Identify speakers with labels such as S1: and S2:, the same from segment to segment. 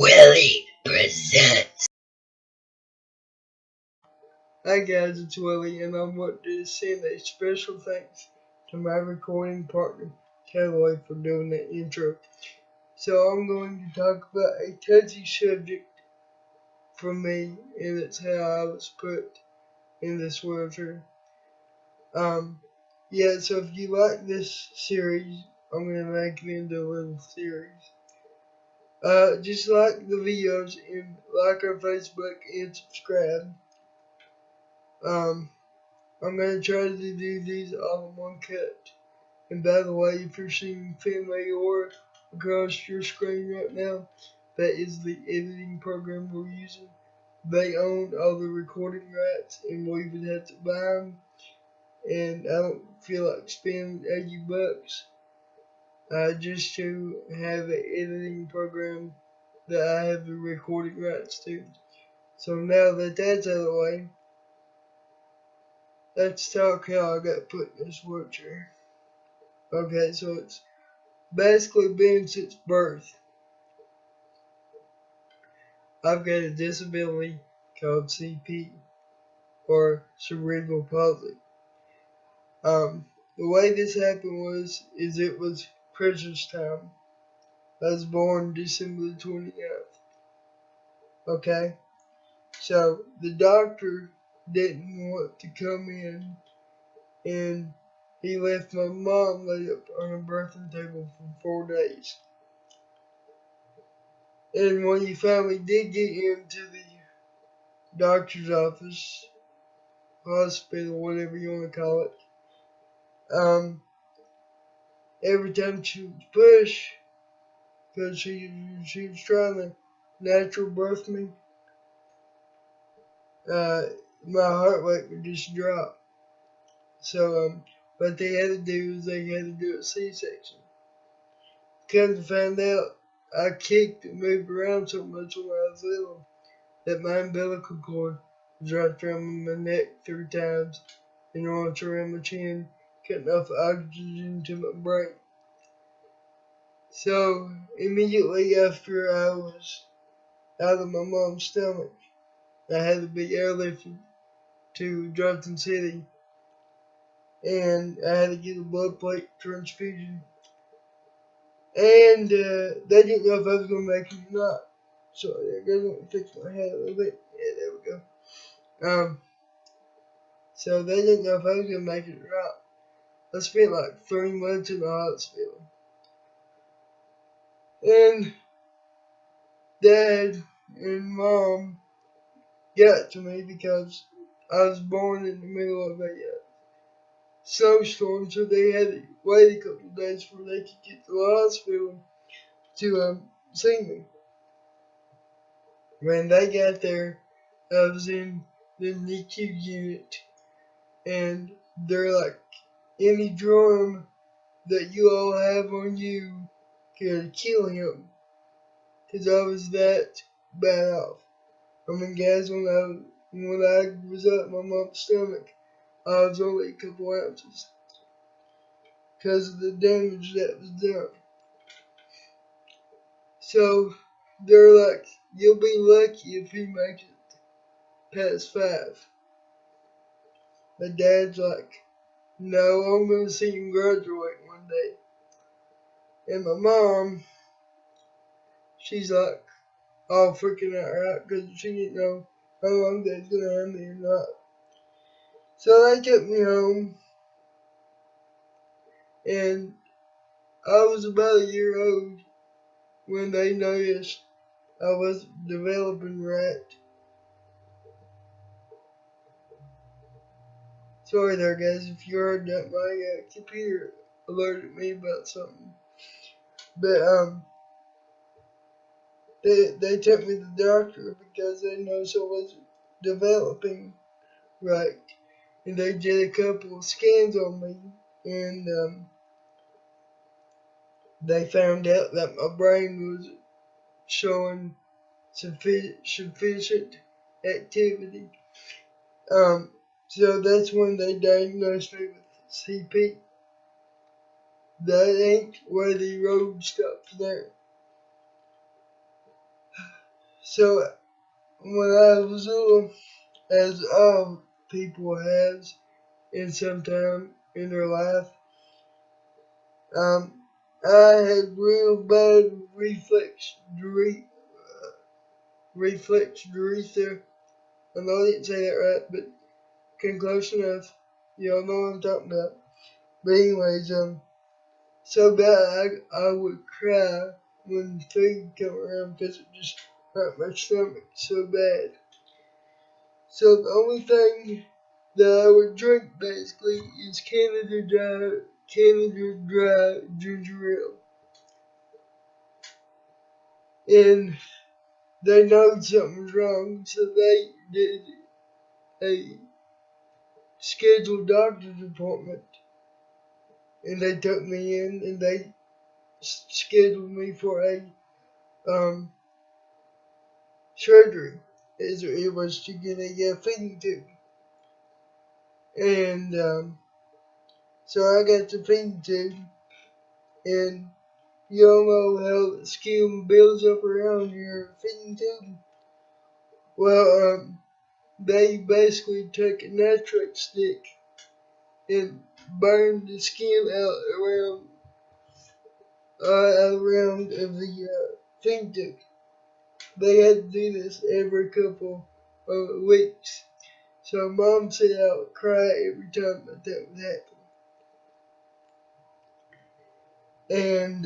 S1: Willie presents.
S2: Hi guys, it's Willie, and I want to send a special thanks to my recording partner, Callaway, for doing the intro. So I'm going to talk about a touchy subject for me, and it's how I was put in this wheelchair. So if you like this series, I'm going to make it into a little series. Just like the videos and like our Facebook and subscribe. I'm going to try to do these all in one cut. And by the way, if you're seeing Finlay or across your screen right now, that is the editing program we're using. They own all the recording rights, and we would have to buy them. And I don't feel like spending $80 just to have an editing program that I have the recording rights to. So now that that's out of the way, let's talk how I got put in this wheelchair. Okay, so it's basically been since birth. I've got a disability called CP, or cerebral palsy. The way this happened is it was Christmas time. I was born December the 29th. Okay? So the doctor didn't want to come in, and he left my mom laid up on a birthing table for 4 days. And when he finally did get into the doctor's office, hospital, whatever you want to call it, every time she would push, because she was trying to natural birth me, my heart rate would just drop. So what they had to do is they had to do a C-section. Come to find out, I kicked and moved around so much when I was little that my umbilical cord was wrapped around my neck 3 times and once around my chin, cutting off oxygen to my brain. So immediately after I was out of my mom's stomach, I had to be airlifted to Johnson City, and I had to get a blood plate transfusion. And they didn't know if I was going to make it or not. So I guess I'm going to fix my head a little bit. Yeah, there we go. So they didn't know if I was going to make it or not. I spent like 3 months in the hospital. And Dad and Mom got to me because I was born in the middle of a snowstorm, so they had to wait a couple of days before they could get to the hospital to see me. When they got there, I was in the NICU unit, and they're like, any drum that you all have on you could kill him, because I was that bad off. I mean, guys, when I was up my mom's stomach, I was only a couple ounces because of the damage that was done. So they're like, you'll be lucky if he makes it past 5. But Dad's like, no, I'm going to see him graduate one day. And my mom, she's like, all freaking out right because she didn't know how long Dad's going to have me or not. So they took me home, and I was about a year old when they noticed I was developing right. Sorry there, guys, if you heard that my computer alerted me about something. But they took me to the doctor because they noticed I wasn't developing right, and they did a couple of scans on me, and they found out that my brain was showing sufficient activity. So that's when they diagnosed me with CP. That ain't where the road stops there. So when I was little, as all people has in some time in their life, um, I had real bad reflex urethra. I know I didn't say that right, but came close enough. Y'all know what I'm talking about. But anyways, so bad I would cry when food come around because it just hurt my stomach so bad. So the only thing that I would drink basically is Canada Dry ginger ale. And they know something was wrong, so they did a scheduled doctor's appointment. And they took me in and they scheduled me for a um, surgery. It was to get a feeding tube. And so I got the feeding tube, and you all know how the skin builds up around your feeding tube. Well, they basically took a nitrate stick and burned the skin out around of the feeding tube. They had to do this every couple of weeks. So Mom said I would cry every time that would happen. And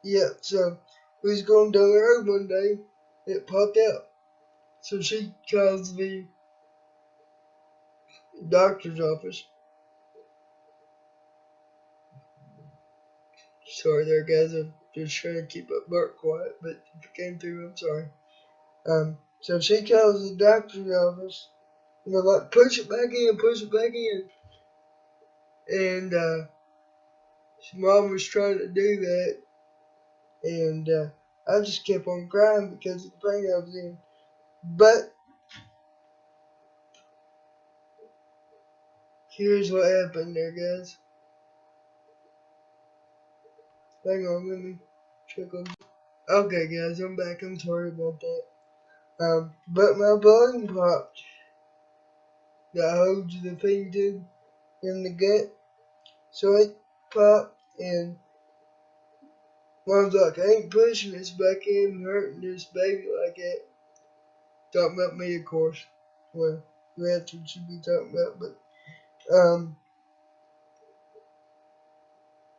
S2: yeah, so we was going down the road one day, it popped out. So she calls the doctor's office. Sorry there guys, I'm just trying to keep up Bart quiet, but if it came through, I'm sorry. So she calls the doctor's office, and they're like, push it back in, push it back in. And Mom was trying to do that, and I just kept on crying because of the pain I was in. But here's what happened there, guys. Hang on, let me check on. Okay, guys, I'm back. I'm sorry about that. But my balloon popped. That holds the feeding tube in the gut. So it popped, and Mom's like, I ain't pushing this back in and hurting this baby like that. Talking about me, of course. Well, that's what she'd be talking about, but,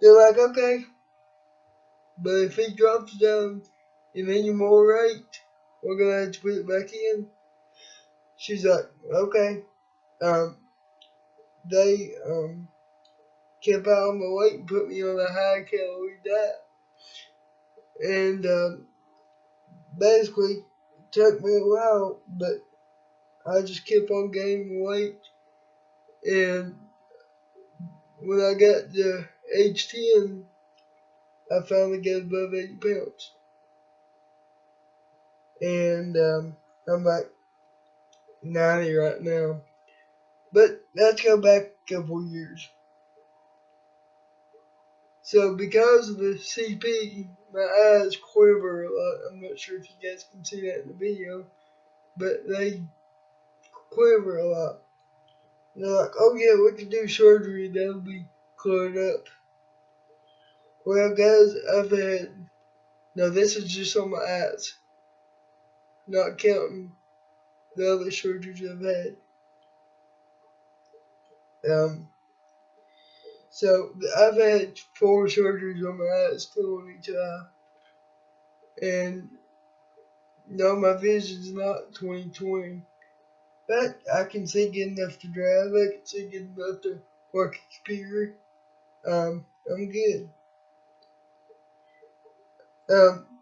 S2: they're like, okay, but if he drops down in any more rate, we're gonna have to put it back in. She's like, okay. They, kept out on my weight and put me on a high calorie diet. And, basically, it took me a while, but I just kept on gaining weight. And when I got to age 10, I finally got above 80 pounds. And, I'm like 90 right now. But let's go back a couple years. So because of the CP, my eyes quiver a lot. I'm not sure if you guys can see that in the video, but they quiver a lot. And they're like, oh yeah, we can do surgery, that'll be cleared up. Well guys, now this is just on my eyes, not counting the other surgeries I've had. So I've had 4 surgeries on my eyes, 2 on each eye. And no, my vision's not 20/20. But I can see good enough to drive. I can see good enough to work a computer. I'm good.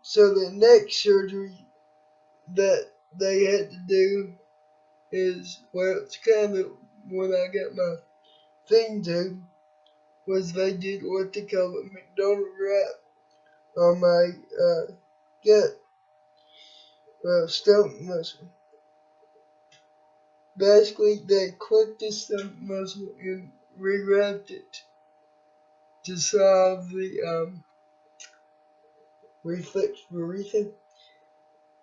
S2: So the next surgery that they had to do is, well, it's kind of when I got my thing to, was they did what they call a McDonald wrap on my gut, stomach muscle. Basically, they clipped the stomach muscle and rewrapped it to solve the reflex urethra.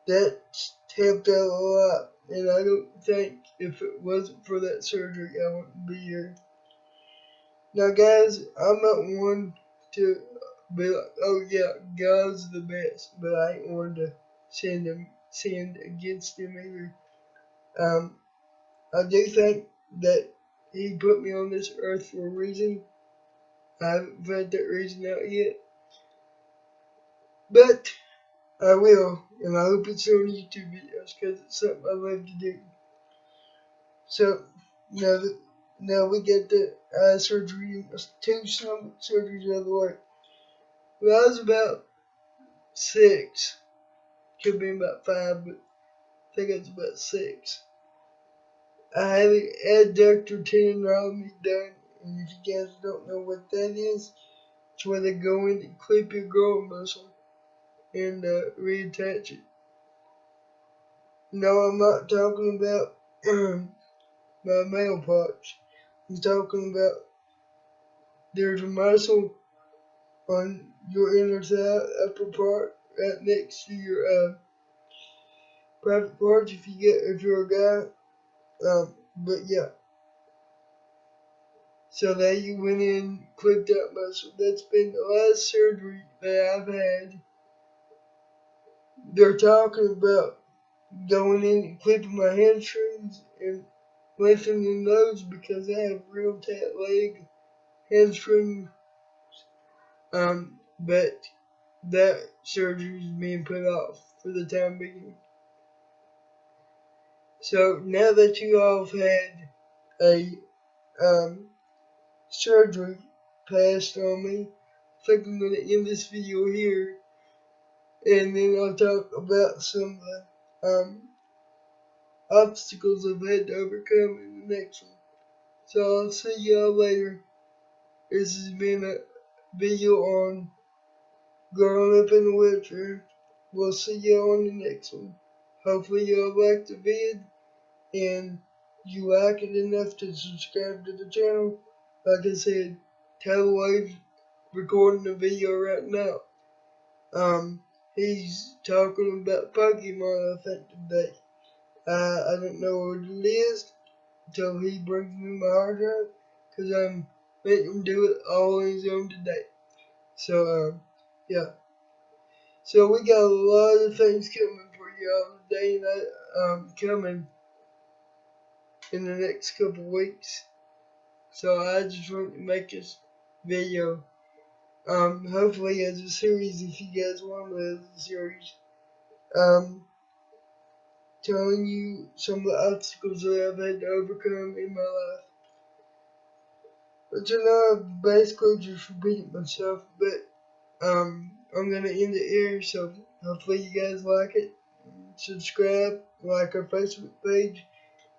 S2: That's helped out a lot, and I don't think if it wasn't for that surgery, I wouldn't be here. Now, guys, I'm not one to be like, oh yeah, God's the best, but I ain't one to sin against him either. I do think that he put me on this earth for a reason. I haven't found that reason out yet, but I will, and I hope it's on YouTube videos because it's something I love to do. So now we get the eye surgery, 2 stomach surgeries out of the way. When I was about 6, could be about 5, but I think it's about 6. I had an adductor tendinotomy done, and if you guys don't know what that is, it's where they go in and clip your growing muscle and reattach it. No, I'm not talking about my male parts. I'm talking about there's a muscle on your inner thigh, upper part, right next to your private parts if you're a guy. But yeah. So that you went in, clipped that muscle. That's been the last surgery that I've had. They're talking about going in and clipping my hamstrings and lengthening those because I have real tight leg hamstring. But that surgery is being put off for the time being. So now that you all have had a surgery passed on me, I think I'm gonna end this video here, and then I'll talk about some obstacles I've had to overcome in the next one. So I'll see y'all later. This has been a video on growing up in a wheelchair. We'll see y'all on the next one. Hopefully y'all like the vid and you like it enough to subscribe to the channel. Like I said, Tailwave's recording a video right now. He's talking about Pokemon, I think, today. I don't know what it is until he brings me my hard drive, because I'm making him do it all on his own today. So, yeah. So we got a lot of things coming for y'all today, and coming in the next couple weeks. So I just want to make this video, hopefully as a series if you guys want it as a series, telling you some of the obstacles that I've had to overcome in my life. But you know, I've basically just repeated myself, but I'm gonna end it here, so hopefully you guys like it. Subscribe, like our Facebook page,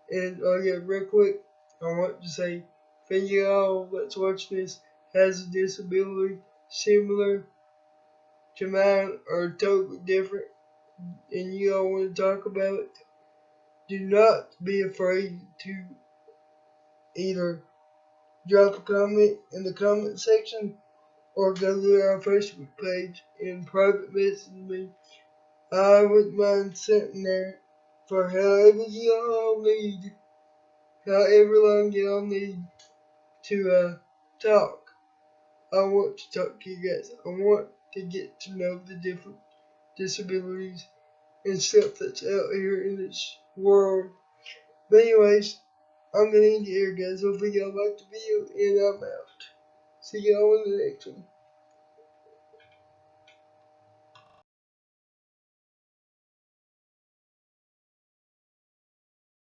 S2: and oh yeah, real quick, I want to say, for y'all that's watching this has a disability similar to mine or totally different, and you all want to talk about it, do not be afraid to either drop a comment in the comment section or go to our Facebook page and private message me. I wouldn't mind sitting there for however long y'all need to talk. I want to talk to you guys. I want to get to know the different disabilities and stuff that's out here in this world. But anyways, I'm gonna end it here, guys. Hopefully y'all liked the video, and I'm out. See y'all in the next one.